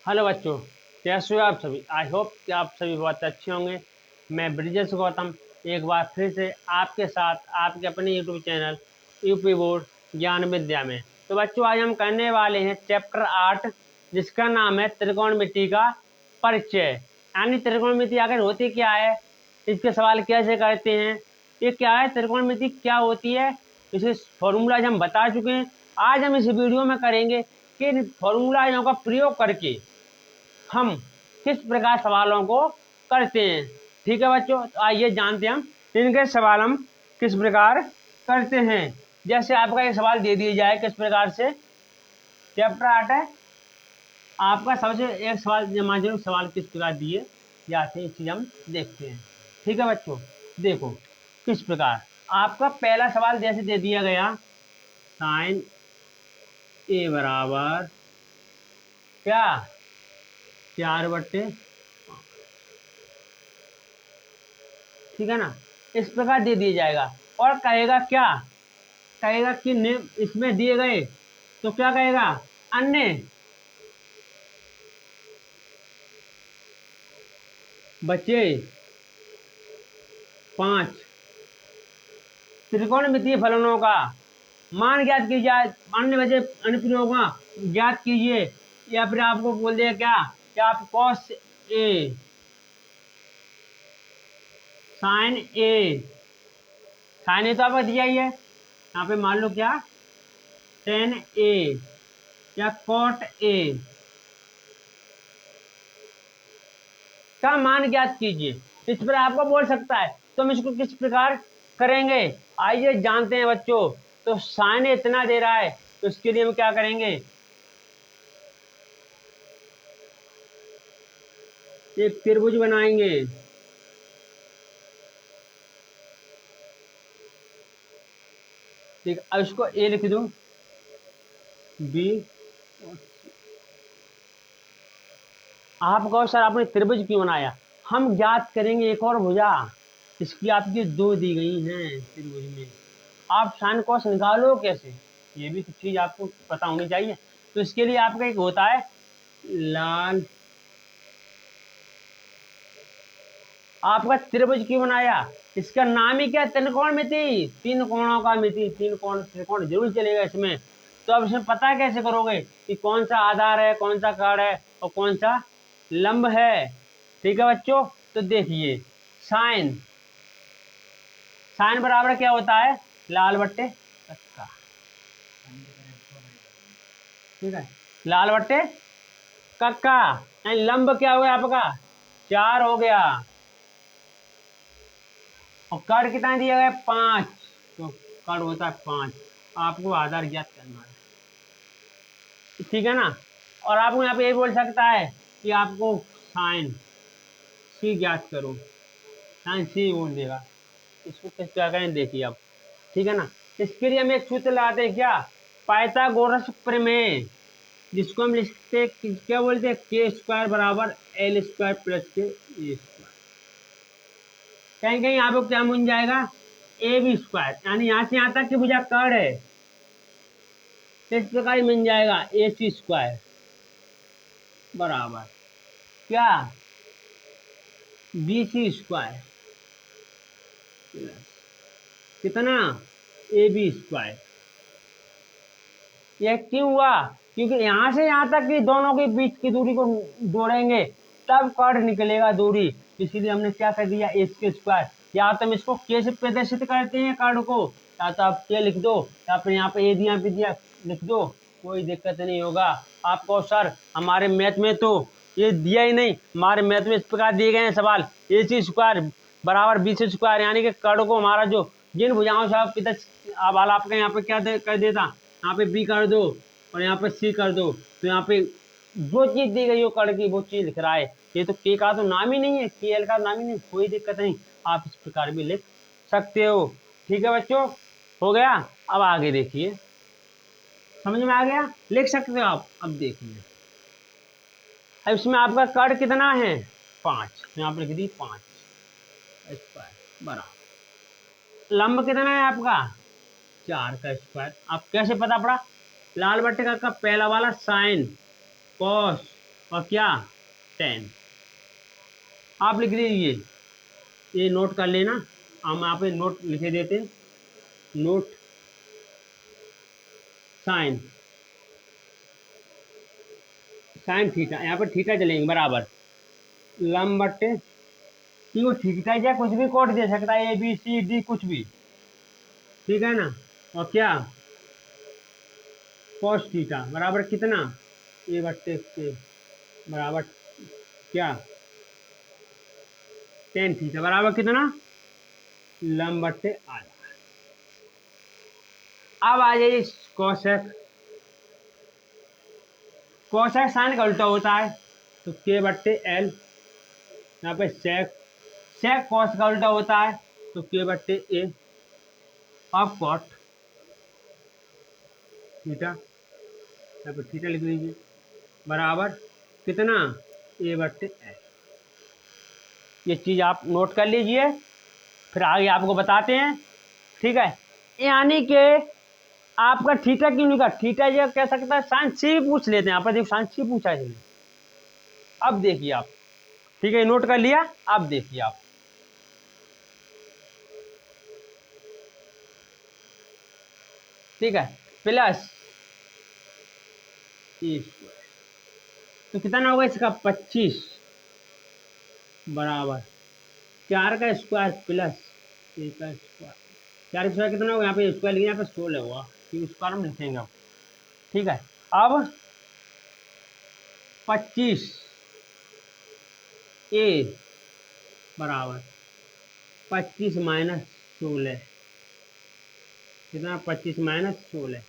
Hello बच्चों, कैसे हो आप सभी। आई होप कि आप सभी बहुत अच्छे होंगे। मैं ब्रिजेश गौतम एक बार फिर से आपके साथ आपके अपने यूट्यूब चैनल यूपी बोर्ड ज्ञान विद्या में। तो बच्चों, आज हम करने वाले हैं चैप्टर 8, जिसका नाम है त्रिकोणमिति का परिचय। यानी त्रिकोणमिति आखिर होती क्या है, इसके सवाल कैसे करते हैं, ये क्या है, त्रिकोणमिति क्या होती है, इसे फॉर्मूलाज हम बता चुके हैं। आज हम इस वीडियो में करेंगे कि इन फॉर्मूलाजों का प्रयोग करके हम किस प्रकार सवालों को करते हैं। ठीक है बच्चों, तो आइए जानते हैं हम इनके सवाल हम किस प्रकार करते हैं। जैसे आपका एक सवाल दे दिया जाए किस प्रकार से, चैप्टर 8 है आपका, सबसे एक सवाल जरूर सवाल किस प्रकार दिए जाते हैं, इस चीज हम देखते हैं। ठीक है बच्चों, देखो किस प्रकार आपका पहला सवाल जैसे दे दिया गया, साइन ए बराबर क्या 4/, ठीक है ना, इस प्रकार दे दिया जाएगा। और कहेगा क्या, कहेगा कि इसमें दिए गए, तो क्या कहेगा, अन्य बचे 5 त्रिकोणमितीय फलनों का मान ज्ञात कीजिए, अन्य बचे अनुप्रयोगों ज्ञात कीजिए। या फिर आपको बोल दिया क्या, कि आप cos A sign A, sign ए तो आपको दिया ही है, यहाँ पे मान लो क्या टेन ए या कॉट ए का मान ज्ञात कीजिए। इस पर आपको बोल सकता है, तो हम इसको किस प्रकार करेंगे, आइए जानते हैं बच्चों। तो साइन इतना दे रहा है, तो इसके लिए हम क्या करेंगे, एक त्रिभुज बनाएंगे। ठीक, अब इसको ए लिख दूं, बी। आप कहो सर आपने त्रिभुज क्यों बनाया, हम ज्ञात करेंगे एक और भुजा, इसकी आपकी 2 दी गई हैं त्रिभुज में, आप साइन कॉस निकालो कैसे, ये भी तो चीज आपको पता होनी चाहिए। तो इसके लिए आपका एक होता है लाल, आपका त्रिभुज क्यों बनाया, इसका नाम ही क्या, त्रिकोणमिति, 3 कोणों का मिति, 3 कोण त्रिकोण जरूर चलेगा इसमें। तो अब इसमें पता कैसे करोगे कि कौन सा आधार है, कौन सा कर्ण है और कौन सा लंब है। ठीक है बच्चों, तो देखिए साइन, साइन बराबर क्या होता है, लाल बट्टे कक्का। ठीक है, लाल बट्टे कक्का, यानी लंब क्या हो गया आपका 4 हो गया, और कर्ण कितना दिया गया 5, तो कर्ण होता है 5, आपको आधार ज्ञात करना है। ठीक है ना, और आपको यहाँ पे ये बोल सकता है कि आपको साइन सी ज्ञात करो, साइन सी बोल देगा। इसको किस क्या करें देखिए अब। ठीक है ना, इसके लिए हम एक सूत्र लगाते हैं क्या, पाइथागोरस प्रमेय, जिसको हम लिखते क्या बोलते हैं, के स्क्वायर बराबर एल स्क्वायर प्लस के ए स्क्वायर। कहीं कहीं आपको क्या बन जाएगा, ए बी स्क्वायर, यानी यहाँ से यहाँ तक की भुजा कर्ण है, इस प्रकार ही मिल जाएगा ए सी स्क्वायर बराबर क्या बी सी स्क्वायर कितना ए बी स्क्वायर। यह क्यों हुआ, क्योंकि यहां से यहां तक की दोनों के बीच की दूरी को जोड़ेंगे तब कर्ण निकलेगा दूरी, इसीलिए हमने क्या कर दिया ए के स्क्वायर। या तो हम इसको के से प्रदर्शित करते हैं कर्ण को, या तो आप के लिख दो, या फिर यहाँ पे ए दिया भी दिया लिख दो, कोई दिक्कत नहीं होगा आपको। सर हमारे मैथ में तो ये दिया ही नहीं, हमारे मैथ में इस प्रकार दिए गए हैं सवाल, ए सी स्क्वायर बराबर बी सी स्क्वायर, यानी कि कर्ण को हमारा जो जिन भुजाओं से आप पिता अब आपके यहाँ पे क्या कर देता, यहाँ पे बी कर दो और यहाँ पे सी कर दो, तो यहाँ पे जो चीज दी गई हो कर्ण की वो चीज लिख रहा है। ये तो के का तो नाम ही नहीं है, के एल का नाम ही नहीं, कोई दिक्कत नहीं, आप इस प्रकार भी लिख सकते हो। ठीक है बच्चों, हो गया। अब आगे देखिए, समझ में आ गया, लिख सकते हो आप। अब देखिए, अब इसमें आपका कर्ण कितना है 5, यहाँ पर लिख दी 5 स्क्वायर बराबर, लंब कितना है आपका 4 का स्क्वायर। आप कैसे पता पड़ा, लाल बट्टे का पहला वाला साइन कॉस और क्या 10। आप लिख लीजिए, ये नोट कर लेना, हम यहाँ पे नोट लिखे देते हैं, नोट साइन साइन थीटा, यहाँ पर थीटा चलेंगे बराबर लंब बट्टे क्यों थीटा या कुछ भी कोड दे सकता है, ABCD कुछ भी, ठीक है ना। और क्या कॉस थीटा बराबर कितना, ए बट्टे के बराबर क्या टेन थीटा बराबर कितना लंब बट्टे आधा। अब आ जाइए कोसेक, कोसेक साइन का उल्टा होता है तो के बट्टे एल, यहाँ पे सेक, सेक कॉस का उल्टा होता है तो के बट्टे ए। अब कॉट थीटा, यहाँ पे थीटा लिख लीजिए बराबर कितना ए बट्टे एल। ये चीज़ आप नोट कर लीजिए, फिर आगे आपको बताते हैं, ठीक है। यानी कि आपका थीटा क्यों नहीं का, थीटा ये कह सकता है साइन सी पूछ लेते हैं, यहाँ पर देखो साइन सी पूछा है। अब देखिए आप, ठीक है, नोट कर लिया, अब देखिए आप, ठीक है, प्लस तो कितना होगा इसका 25 बराबर 4 का स्क्वायर प्लस 1 का स्क्वायर। 4 का स्क्वायर कितना होगा, यहाँ पे स्क्वायर लिखिए, यहाँ पे 16 होगा, ठीक, स्क्वायर में लिखेंगे अब, ठीक है। अब 25 ए बराबर 25 माइनस 16, कितना 25 माइनस 16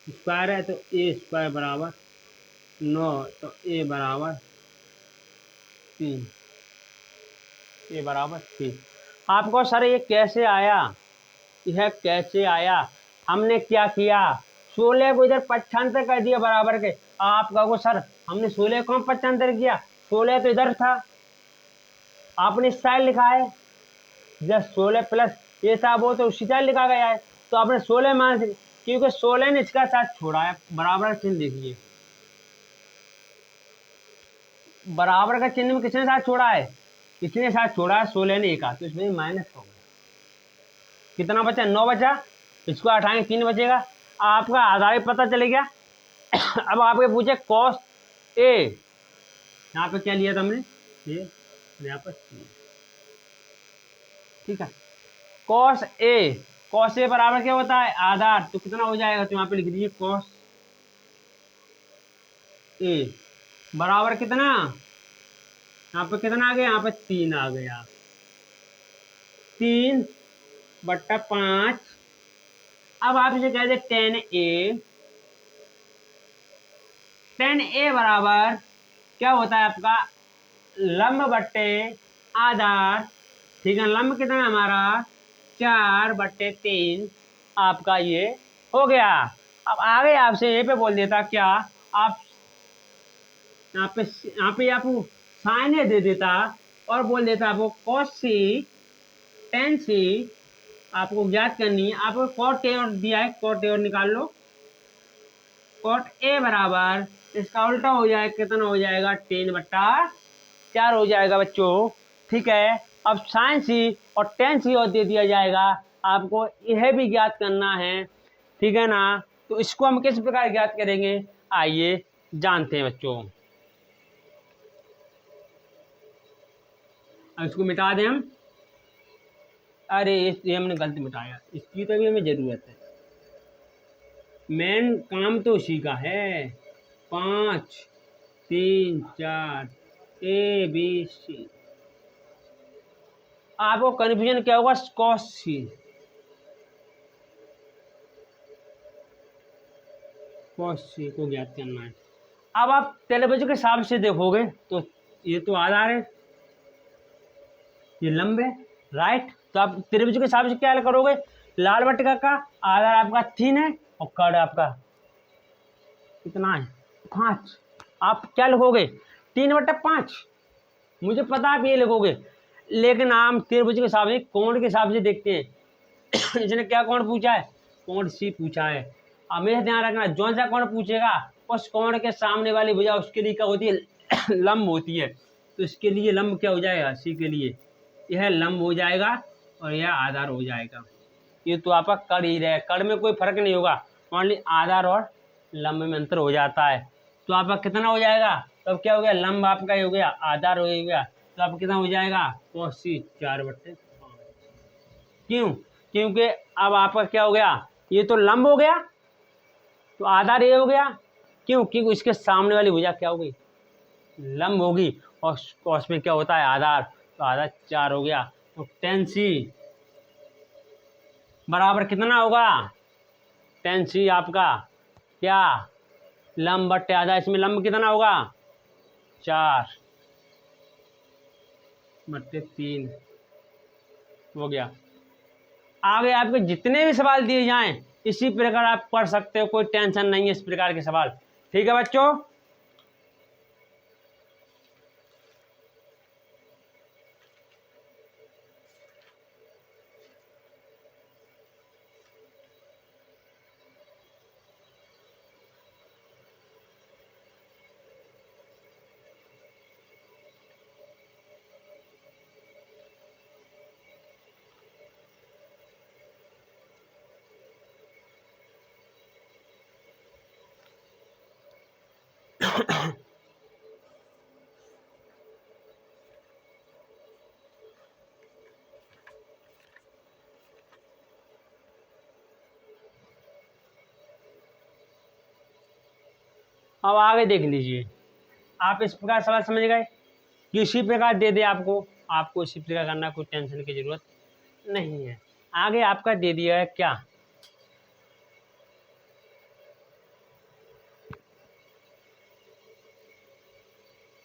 स्क्वायर है तो ए स्क्वायर बराबर 9, तो ए बराबर 3, ए बराबर 3। आपको सर ये कैसे आया, यह कैसे आया, हमने क्या किया, 16 को इधर पक्षांतर कर दिया बराबर के। आप कहो सर हमने 16 को पक्षांतर किया, 16 तो इधर था, आपने इस साइड लिखा है, जब 16 प्लस ये था वो तो उसी साइड लिखा गया है, तो आपने 16 मान, क्योंकि 16 ने इसका साथ छोड़ा है, बराबर का चिन्ह देखिए, बराबर का चिन्ह में किसने साथ छोड़ा है, किसने साथ छोड़ा है, 16 ने एक, तो इसमें माइनस हो गया, कितना बचा 9 बचा, इसको हटाएंगे 3 बचेगा, आपका आधार पता चले गया। अब आपके पूछे कॉस ए, यहाँ पे क्या लिया था हमने ये, यहाँ पर ठीक है, कॉस ए बराबर क्या होता है आधार, तो कितना हो जाएगा, तो यहाँ पे लिख दीजिए कॉस ए बराबर कितना, यहाँ पे कितना आ गया, यहाँ पे 3 आ गया, 3/5। अब आप इसे कह दे 10A बराबर क्या होता है आपका लंब बट्टे आधार, ठीक है, लंब कितना है हमारा 4/3 आपका ये हो गया। अब आगे आपसे ये पे बोल देता क्या, आप यहाँ पे आपको साइन दे देता और बोल देता आपको cos c tan c आपको ज्ञात करनी है, आपको cot a और दिया है, cot a और निकाल लो, cot a बराबर इसका उल्टा हो जाएगा, कितना हो जाएगा 10/4 हो जाएगा बच्चों, ठीक है। अब साइन सी और tan c और दे दिया जाएगा, आपको यह भी ज्ञात करना है, ठीक है ना। तो इसको हम किस प्रकार ज्ञात करेंगे, आइए जानते हैं बच्चों। अब इसको मिटा दें हम, अरे ये हमने गलती मिटाया, इसकी तो भी हमें ज़रूरत है, मेन काम तो उसी का है, 5 3 4 ABC। आपको कन्फ्यूजन क्या होगा, कॉस सी, कॉस सी को ज्ञात करना है। अब आप टेलीविजन के हिसाब से देखोगे तो ये तो आधार है, ये लंब है, राइट, तो आप त्रिभुज के हिसाब से क्या करोगे, लाल बट्टिका का आधार आपका 3 है और कड़ आपका कितना है 5, आप क्या लिखोगे 3/5, मुझे पता आप ये लिखोगे, लेकिन हम त्रिभुज के हिसाब से कोण के हिसाब से देखते हैं। इसने क्या कोण पूछा है, कोण सी पूछा है। हमेशा ध्यान रखना जो सा कोण पूछेगा उस कोण के सामने वाली भुजा उसके लिए क्या होती है लंब होती है, तो इसके लिए लंब क्या हो जाएगा, सी के लिए यह लंब हो जाएगा और यह आधार हो जाएगा। ये तो आपका कड़ ही रहे, कड़ में कोई फर्क नहीं होगा, ओनली आधार और लंब में अंतर हो जाता है। तो आपका कितना हो जाएगा, तो अब क्या हो गया, लंब आपका ही हो गया, आधार हो गया, तो आपका कितना हो जाएगा, cos c 4/5। क्यों, क्योंकि अब आपका क्या हो गया, ये तो लंब हो गया तो आधार ये हो गया, क्यों, क्योंकि इसके सामने वाली भुजा क्या हो गई, लंब होगी, और cos में क्या होता है, आधार, तो आधार 4 हो गया। तो tan c बराबर कितना होगा, tan c आपका क्या, लंब बट्टे आधा, इसमें लंब कितना होगा, 4/3 हो गया। आगे आपके जितने भी सवाल दिए जाएं इसी प्रकार आप पढ़ सकते हो, कोई टेंशन नहीं है इस प्रकार के सवाल। ठीक है बच्चों। अब आगे देख लीजिए, आप इस प्रकार सवाल समझ गए, किसी प्रकार दे दे आपको इसी प्रकार करना, कोई टेंशन की जरूरत नहीं है। आगे आपका दे दिया है क्या,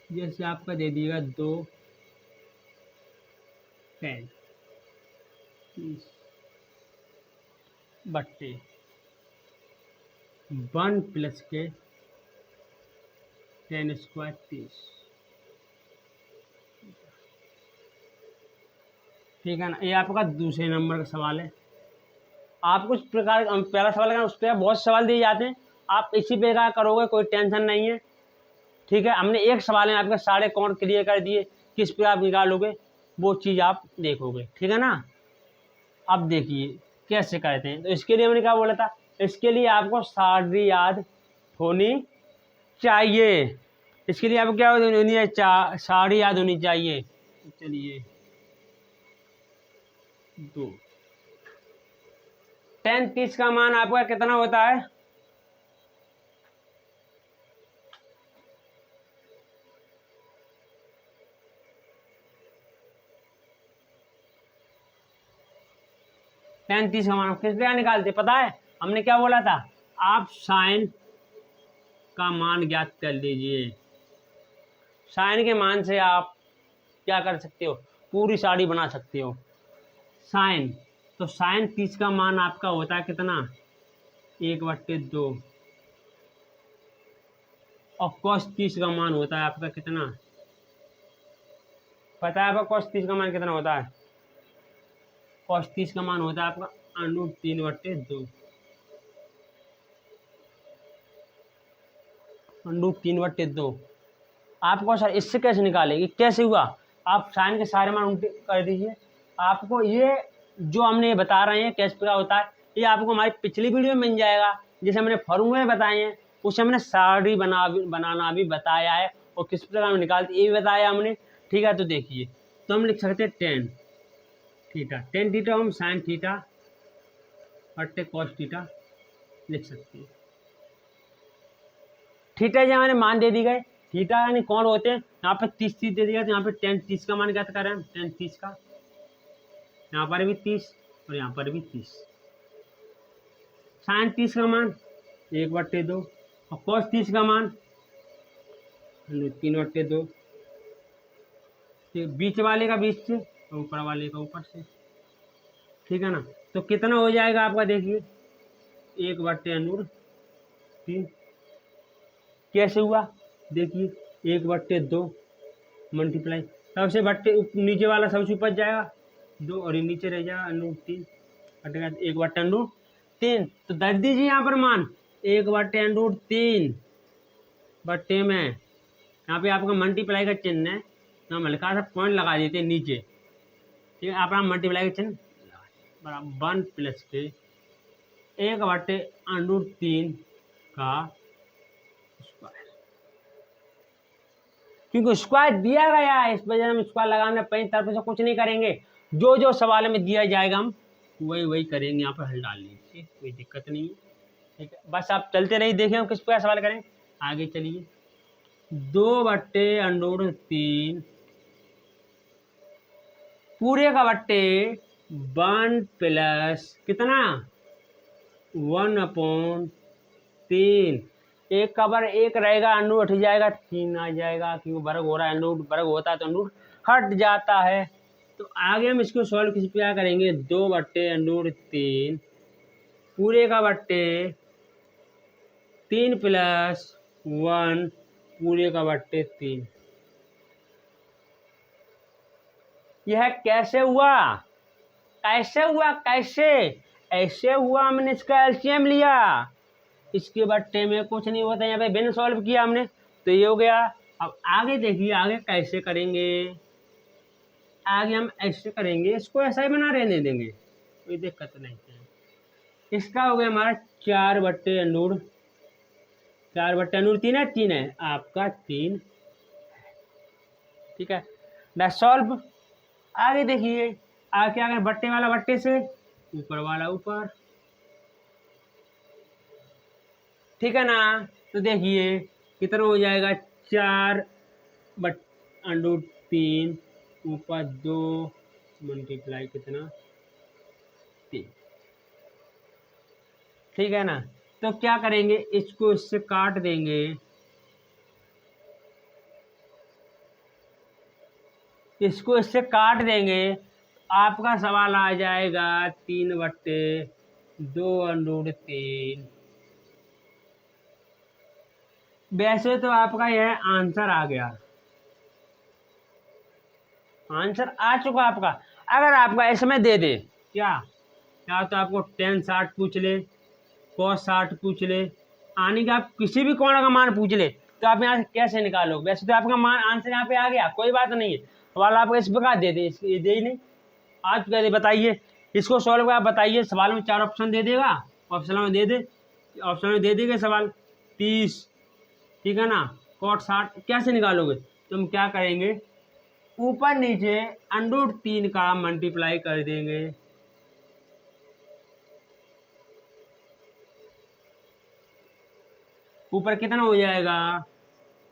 जैसे आपका दे दिएगा 2 tan 1 प्लस के tan स्क्वायर 30, ठीक है ना। ये आपका दूसरे नंबर का सवाल है। आप कुछ प्रकार पहला सवाल करना, उस पर बहुत सवाल दिए जाते हैं, आप इसी प्रकार करोगे, कोई टेंशन नहीं है। ठीक है, हमने एक सवाल में आपके सारे कौन क्लियर कर दिए, किस पे आप निकालोगे वो चीज़ आप देखोगे। ठीक है ना। अब देखिए कैसे करते हैं, तो इसके लिए मैंने क्या बोला था, इसके लिए आपको सारणी याद होनी चाहिए। इसके लिए आपको क्या होनी है, सारणी याद होनी चाहिए। चलिए 2 tan 30 का मान आपका कितना होता है, tan 30 का मान किस प्रकार निकालते पता है, हमने क्या बोला था, आप साइन का मान ज्ञात कर लीजिए। साइन के मान से आप क्या कर सकते हो, पूरी साड़ी बना सकते हो। साइन, तो साइन 30 का मान आपका होता है कितना, 1/2, और cos 30 का मान होता है आपका कितना, पता है आपका cos 30 का मान कितना होता है, cos 30 का मान होता है आपका √3/2, √3/2। आपको सर इससे कैसे निकालेगी, कैसे हुआ, आप साइन के सारे मान उल्टे कर दीजिए। आपको ये जो हमने ये बता रहे हैं कैसे पूरा होता है, ये आपको हमारी पिछली वीडियो में मिल जाएगा, जैसे हमने फॉर्मूले बताए हैं, उससे हमने सारणी बनाना भी बताया है, और किस प्रकार हम निकालते ये भी बताया हमने। ठीक है, तो देखिए, तो हम लिख सकते हैं tan थीटा हम साइन थीटा बट्टे cos थीटा लिख सकते हैं। थीटा जो हमारे मान दे दी गए, थीटा यानी कौन होते हैं, यहाँ पे 30 दे दिया, तो यहाँ पे tan 30 का मान ज्ञात कर रहे हैं, tan 30 का, यहाँ पर भी 30 और यहाँ पर भी 30। साइन 30 का मान 1/2 और cos 30 का मान 3/2, बीच वाले का बीच से और ऊपर वाले का ऊपर से। ठीक है ना, तो कितना हो जाएगा आपका, देखिए 1/√3 कैसे हुआ, देखिए 1/2 मल्टीप्लाई, सबसे बट्टे नीचे वाला सबसे ऊपर जाएगा 2 और ये नीचे रह जाएगा √3 हटेगा 1/√3। तो दर्ज दीजिए यहाँ पर मान 1/√3 बट्टे में यहाँ पे आपका मल्टीप्लाई का चिन्ह है, तो हम हल्का सा पॉइंट लगा देते हैं नीचे। ठीक है, आप मल्टीप्लाई का चिन्ह बराबर 1 प्लस के 1/√3 का स्क्वायर, क्योंकि स्क्वायर दिया गया है, इस वजह से हम स्क्वायर लगाने पहली तरफ से कुछ नहीं करेंगे, जो जो सवाल में दिया जाएगा हम वही वही करेंगे, यहाँ पर हल डाल लीजिए, कोई दिक्कत नहीं है। ठीक है, बस आप चलते रहिए, देखें हम किस प्रकार सवाल करें। आगे चलिए, 2/√3 पूरे का बट्टे 1 प्लस कितना 1/3, एक का वर्ग एक रहेगा, अंडू हट जाएगा, 3 आ जाएगा, क्योंकि वर्ग हो रहा है, अंडू वर्ग होता है तो अंडू हट जाता है। तो आगे हम इसको सॉल्व किस प्रकार करेंगे, 2/√3 पूरे का बट्टे 3 प्लस 1 पूरे का बट्टे 3। यह कैसे हुआ, कैसे हुआ, कैसे ऐसे हुआ, हमने इसका एलसीएम लिया, इसके बट्टे में कुछ नहीं होता, यहाँ पे बिन सॉल्व किया हमने, तो ये हो गया। अब आगे देखिए, आगे कैसे करेंगे, आगे हम ऐसे करेंगे, इसको ऐसा ही बना रहने देंगे, कोई दिक्कत नहीं है। इसका हो गया हमारा 4/√3 है, 3 है आपका 3। ठीक है, दैट्स सॉल्व। आगे देखिए, आगे क्या करें, बट्टे वाला बट्टे से, ऊपर वाला ऊपर, ठीक है ना। तो देखिए कितना हो जाएगा, 4/√3 ऊपर 2 मल्टीप्लाई कितना 3। ठीक है ना, तो क्या करेंगे, इसको इससे काट देंगे, इसको इससे काट देंगे, आपका सवाल आ जाएगा 3/2√3। वैसे तो आपका यह आंसर आ गया, आंसर आ चुका आपका। अगर आपका इसमें दे दे क्या, तो आपको tan 60 पूछ ले, cos 60 पूछ ले, आने का आप किसी भी कोण का मान पूछ ले, तो आप यहाँ से कैसे निकालोगे। वैसे तो आपका मान आंसर यहाँ पे आ गया, कोई बात नहीं है, सवाल आपको इस प्रकार दे दे, ये दे ही नहीं, आज कहते बताइए इसको सॉल्व कर, आप बताइए, सवाल में 4 ऑप्शन दे देगा, ऑप्शन में दे देगा सवाल 30, ठीक है ना, cot 60 कैसे निकालोगे, तो हम क्या करेंगे, ऊपर नीचे √3 का मल्टीप्लाई कर देंगे, ऊपर कितना हो जाएगा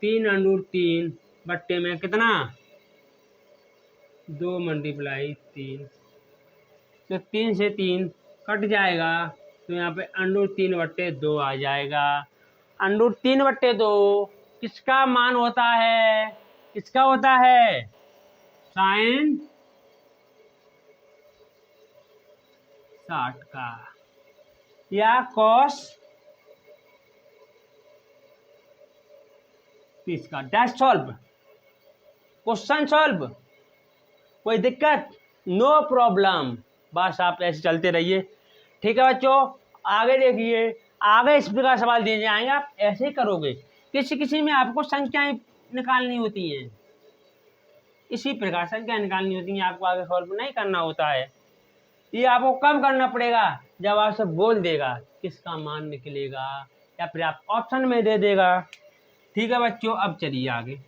3/√3 बट्टे में कितना 2 मल्टीप्लाई 3, तो 3 से 3 कट जाएगा, तो यहाँ पे √3/2 आ जाएगा। √3/2 किसका मान होता है, किसका होता है, साइन 60 का, या कॉस 30 का। डैश सॉल्व, क्वेश्चन सॉल्व, कोई दिक्कत, नो प्रॉब्लम, बस आप ऐसे चलते रहिए। ठीक है बच्चों, आगे देखिए, आगे इस प्रकार सवाल दिए जाएंगे, आप ऐसे ही करोगे, किसी किसी में आपको संख्याएं निकालनी होती हैं, इसी प्रकार संख्या निकालनी होती है, आपको आगे सॉल्व नहीं करना होता है, ये आपको कब करना पड़ेगा, जब आपसे बोल देगा किसका मान निकलेगा, या फिर आप ऑप्शन में दे देगा। ठीक है बच्चों, अब चलिए आगे।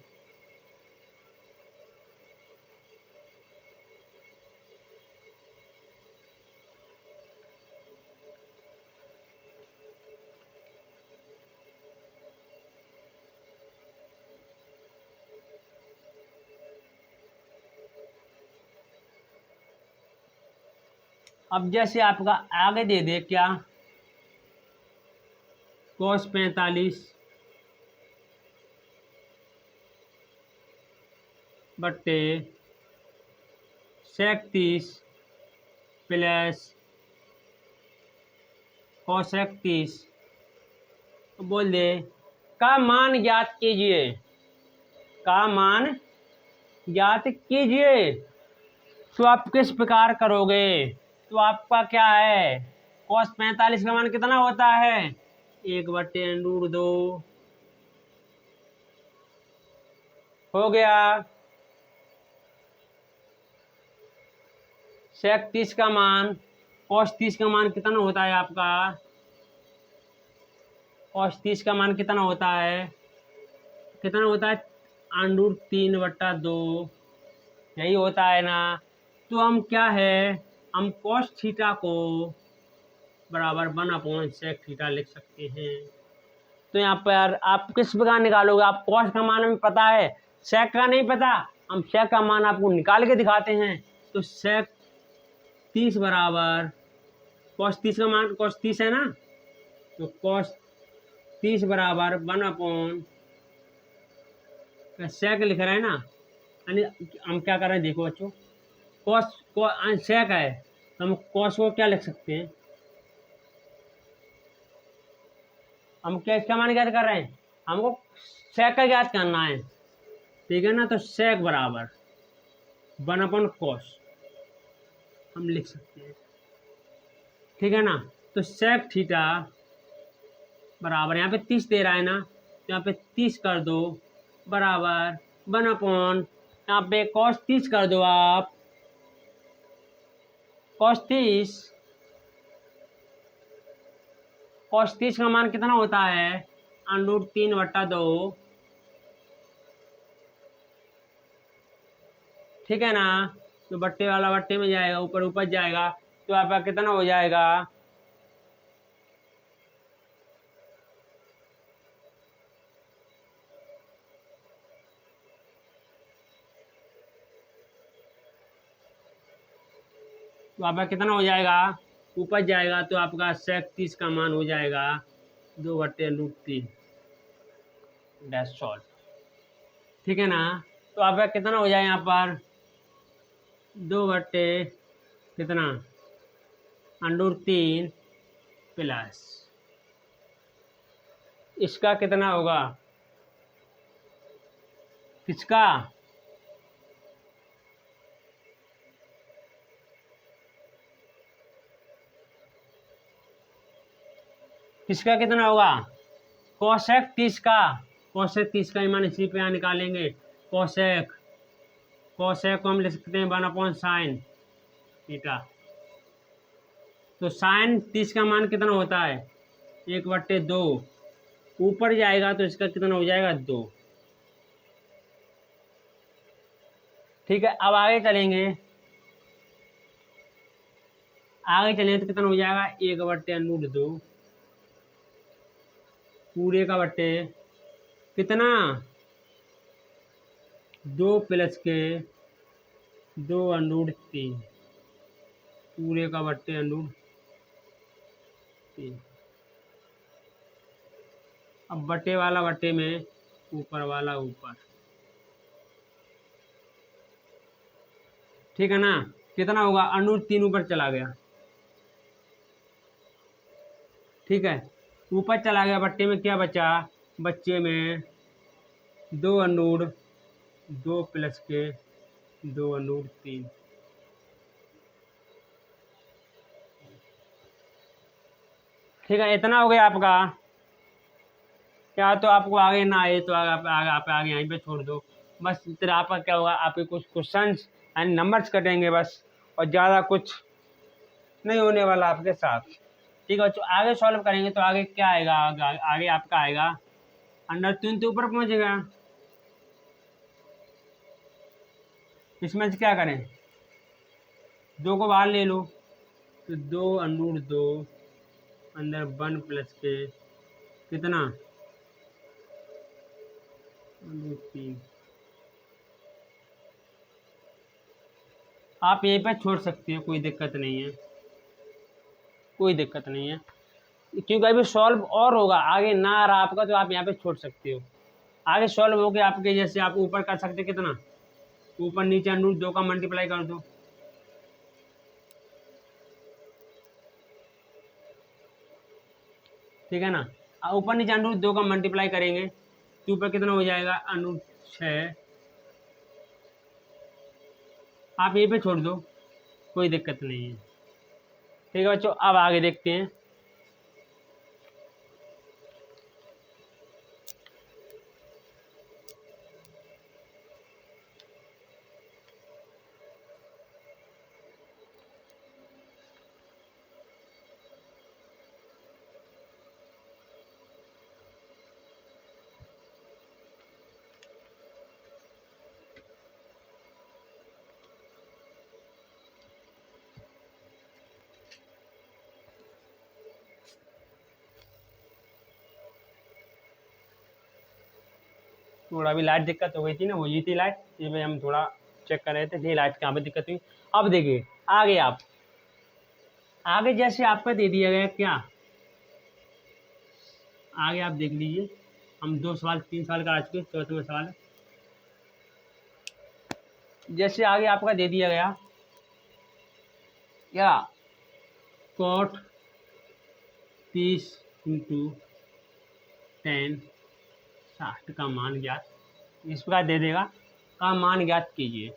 अब जैसे आपका आगे दे दे क्या, cos 45 बट्टे sec 30 प्लस cosec 30, बोल दे का मान ज्ञात कीजिए, का मान ज्ञात कीजिए, तो आप किस प्रकार करोगे, तो आपका क्या है, cos 45 का मान कितना होता है, 1/√2 हो गया। सेक 30 का मान, कॉस 30 का मान कितना होता है आपका? कॉस 30 का मान कितना होता है? कितना होता है? √3/2 यही होता है ना। तो हम क्या है, हम कॉस थीटा को बराबर 1/sec थीटा लिख सकते हैं। तो यहाँ पर आप किस प्रकार निकालोगे? आप कॉस का मान हमें पता है, सेक का नहीं पता। हम सेक का मान आपको निकाल के दिखाते हैं। तो सेक 30 बराबर कॉस 30 का मान, कॉस 30 है ना, तो कॉस 30 बराबर 1 सेक लिख रहे हैं ना, यानी हम क्या कर रहे हैं देखो बच्चों, कॉस को सेक है तो हम कॉस को क्या लिख सकते हैं? हम क्या इसका मान ज्ञात कर रहे हैं? हमको सेक का ज्ञात करना है, ठीक है ना। तो सेक बराबर 1/cos हम लिख सकते हैं, ठीक है ना। तो सेक थीटा बराबर, यहाँ पे 30 दे रहा है ना, तो यहाँ पे 30 कर दो बराबर 1/, यहाँ पे cos 30 कर दो आप, cos 30 का मान कितना होता है? √3/2, ठीक है ना। तो बट्टे वाला बट्टे में जाएगा, ऊपर ऊपर जाएगा, तो आपका कितना हो जाएगा? तो आपका कितना हो जाएगा? ऊपर जाएगा तो आपका सेक 30 का मान हो जाएगा 2/√3 डैश सॉल्व, ठीक है ना। तो आपका कितना हो जाए यहाँ पर? 2/ कितना √3 प्लस इसका कितना होगा? किसका? किसका कितना होगा? कोसेक 30 का, कोसेक 30 का मान इसी पे यहाँ निकालेंगे। कोसेक को हम लिख सकते हैं 1/sin थीटा। तो साइन 30 का मान कितना होता है? 1/2, ऊपर जाएगा तो इसका कितना हो जाएगा? 2, ठीक है। अब आगे चलेंगे, तो कितना हो जाएगा? 1/√2 पूरे का बट्टे कितना? 2 प्लस के 2√3 पूरे का बट्टे √3। अब बट्टे वाला बट्टे में, ऊपर वाला ऊपर, ठीक है ना। कितना होगा? √3 ऊपर चला गया, ठीक है। ऊपर चला गया, बट्टे में क्या बचा? बच्चे में 2 प्लस के 2√3, ठीक है। इतना हो गया आपका। क्या तो आपको आगे ना आए तो आगे यहीं पे छोड़ दो बस। फिर आपका क्या होगा? आपके कुछ क्वेश्चंस एंड नंबर्स कटेंगे बस, और ज़्यादा कुछ नहीं होने वाला आपके साथ, ठीक है। तो आगे सॉल्व करेंगे तो आगे क्या आएगा? आगे आपका आएगा √3 तो ऊपर पहुँचेगा। इसमें से क्या करें? 2 को बाहर ले लो, तो 2√2 अंदर 1 प्लस के कितना? √3। आप यहीं पर छोड़ सकते हो, कोई दिक्कत नहीं है, कोई दिक्कत नहीं है, क्योंकि अभी सॉल्व और होगा। आगे ना आ रहा आपका तो आप यहाँ पे छोड़ सकते हो। आगे सॉल्व हो गया आपके, जैसे आप ऊपर कर सकते कितना? ऊपर नीचे √2 का मल्टीप्लाई कर दो, ठीक है ना। ऊपर नीचे √2 का मल्टीप्लाई करेंगे तो ऊपर कितना हो जाएगा? √6। आप यहीं पे छोड़ दो, कोई दिक्कत नहीं है, ठीक है बच्चों। अब आगे देखते हैं। थोड़ा भी लाइट दिक्कत हो गई थी ना, वो ये थी लाइट, इसमें हम थोड़ा चेक कर रहे थे, ये लाइट कहाँ पे दिक्कत हुई। अब देखिए आगे आगे जैसे आपका दे दिया गया क्या, आगे आप देख लीजिए, हम 2 सवाल 3 सवाल का आ चुके, चौथे में सवाल है। जैसे आगे आपका दे दिया गया क्या, कॉट 30 इंटू 10 60 का मान ज्ञात, इस प्रकार दे देगा का मान ज्ञात कीजिए।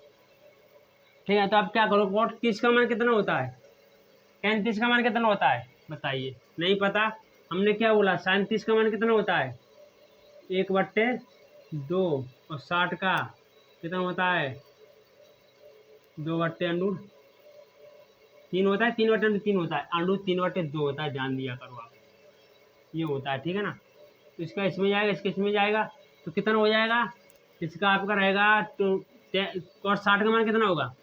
ठीक है, तो आप क्या करो, कॉट 30 का मान कितना होता है, tan 30 का मान कितना होता है बताइए, नहीं पता, हमने क्या बोला, sin 30 का मान कितना होता है 1/2 और 60 का कितना होता है 2/√3 होता है, 3/√3 होता है, √3/2 होता है, जान दिया करो आप, ये होता है। ठीक है ना, तो इसका इसमें जाएगा, इसके इसमें जाएगा, तो कितना हो जाएगा, इसका आपका रहेगा तो cos 60 का मान कितना होगा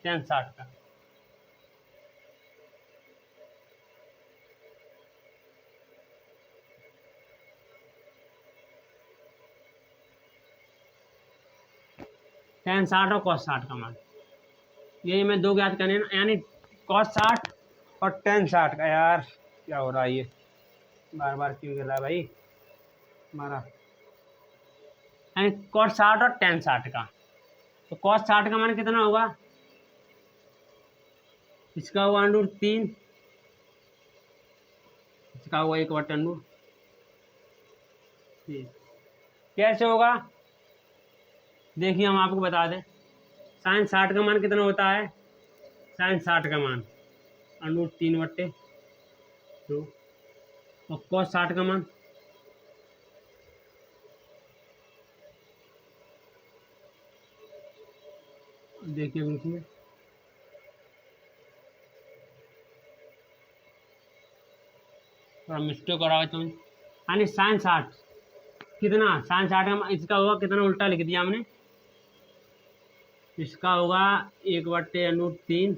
tan 60 का, tan 60 और cos 60 का मान, यही मैं 2 ज्ञात करने ना, यानी cos 60 और tan 60 का। यार क्या हो रहा है ये, बार बार क्यों गिर रहा है भाई हमारा, यानी cos 60 और tan 60 का, तो cos 60 का मान कितना होगा, इसका हुआ √3, इसका हुआ 1/√3, कैसे होगा देखिए, हम आपको बता दें, sin 60 का मान कितना होता है, sin 60 का मान √3/2 और cos 60 का मान देखिए इसमें थोड़ा मिस्टेक हो रहा है, तो यानी sin 60 कितना, sin 60 का इसका होगा कितना, उल्टा लिख दिया हमने, इसका होगा 1/√3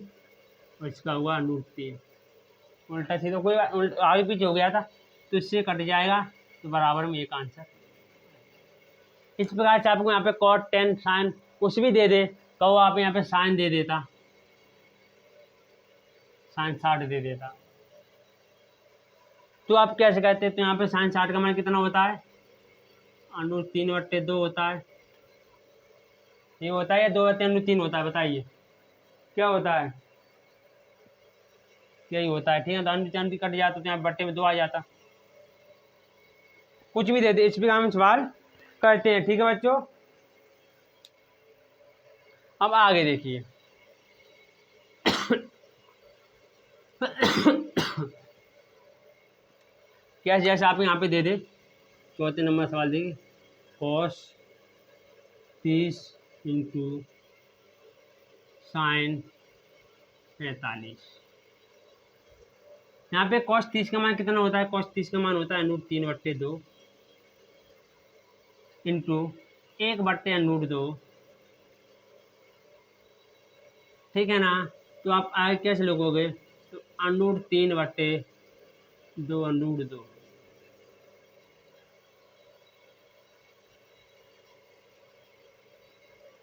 और इसका होगा √3, उल्टा सीधा कोई आगे पीछे हो गया था तो इससे कट जाएगा, तो बराबर में एक आंसर। इस प्रकार से आपको यहाँ पे cot tan sin कुछ भी दे दे, कहो आप यहाँ पे sin दे देता, sin 60 दे देता, तो आप कैसे कहते हैं, तो यहाँ पे sin 60 का मान कितना होता है √3/2 होता है, ये होता है या 2/√3 होता है बताइए, क्या होता है, यही होता है। ठीक है, तो √3 कट जाता तो यहाँ बट्टे में 2 आ जाता, कुछ भी दे दे, इस पर हम सवाल करते हैं। ठीक है बच्चों, अब आगे देखिए क्या, जैसे आप यहाँ पे दे दे, चौथे नंबर सवाल देखिए, cos 30 इंटू sin 45, यहाँ पे cos 30 का मान कितना होता है, cos 30 का मान होता है √3/2 इंटू 1/√2, ठीक है ना, तो आप आगे कैसे लिखोगे, तो √3/2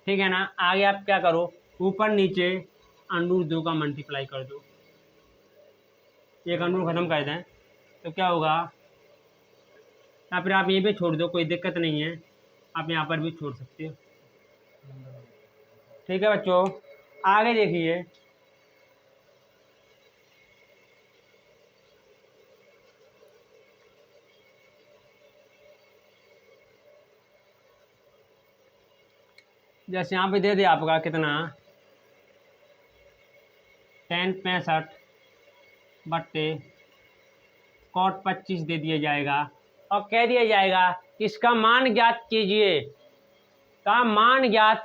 ठीक है ना, आगे आप क्या करो, ऊपर नीचे √2 का मल्टीप्लाई कर दो, एक √2 खत्म कर दें तो क्या होगा, या फिर आप ये भी छोड़ दो, कोई दिक्कत नहीं है, आप यहाँ पर भी छोड़ सकते हो। ठीक है बच्चों, आगे देखिए, जैसे यहाँ पे दे दिया आपका कितना tan 65/cot 25 दे दिया जाएगा, और कह दिया जाएगा इसका मान ज्ञात कीजिए, का मान ज्ञात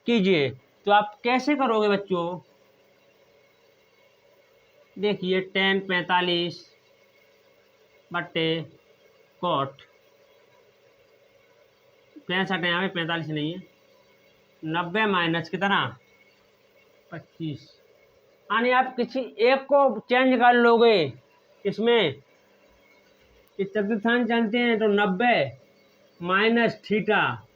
कीजिए, तो आप कैसे करोगे बच्चों, देखिए tan 45/cot 65 यहाँ पे 45 नहीं है, 90 माइनस कितना 25, यानी आप किसी एक को चेंज कर लोगे इसमें, इस चतुर्थांश जानते हैं तो 90 minus theta,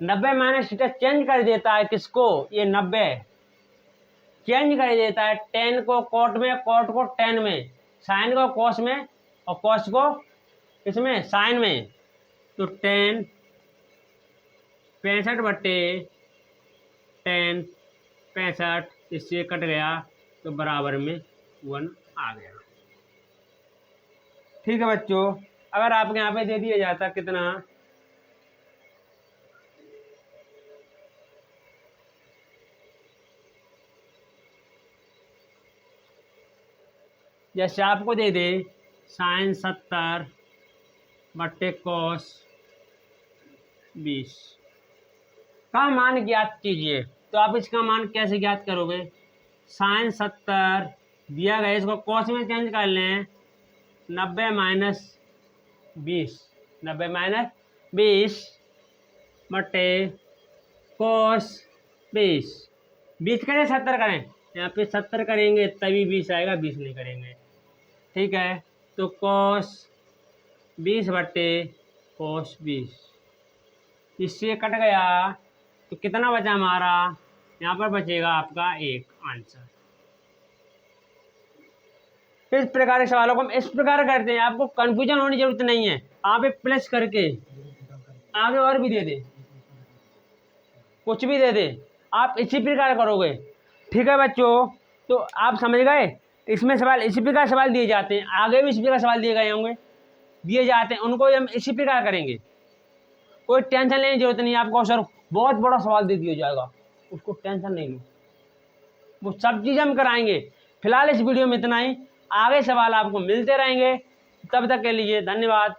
90 minus theta change कर देता है किसको, ये 90 चेंज कर देता है टेन को कॉट में, कॉट को टेन में, साइन को कॉस में और कॉस को इसमें साइन में। तो टेन 65/10 65, इससे कट गया तो बराबर में 1 आ गया। ठीक है बच्चों, अगर आपके यहाँ पे दे दिया जाता कितना, जैसे आपको दे दे साइन 70/cos 20 का मान ज्ञात कीजिए, तो आप इसका मान कैसे ज्ञात करोगे। साइन 70 दिया गया, इसको कॉस में चेंज कर लें, 90 माइनस 20, 90 माइनस 20/cos 20, 20 करें 70 करें, यहाँ पे 70 करेंगे तभी 20 आएगा, 20 नहीं करेंगे। ठीक है, तो cos 20/cos 20, इससे कट गया तो कितना बचा हमारा, यहाँ पर बचेगा आपका 1 आंसर। इस प्रकार के सवालों को हम इस प्रकार करते हैं, आपको कंफ्यूजन होने की जरूरत नहीं है, आप एक प्लस करके आगे और भी दे दे, कुछ भी दे दे, आप इसी प्रकार करोगे। ठीक है बच्चों, तो आप समझ गए, इसमें सवाल इसी प्रकार सवाल दिए जाते हैं, आगे भी इसी प्रकार सवाल दिए गए होंगे, दिए जाते हैं, उनको हम इसी प्रकार करेंगे, कोई टेंशन लेने की जरूरत नहीं है आपको। सर बहुत बड़ा सवाल दे दिया जाएगा, उसको टेंशन नहीं लो, वो सब चीज़ हम कराएंगे। फिलहाल इस वीडियो में इतना ही, आगे सवाल आपको मिलते रहेंगे, तब तक के लिए धन्यवाद।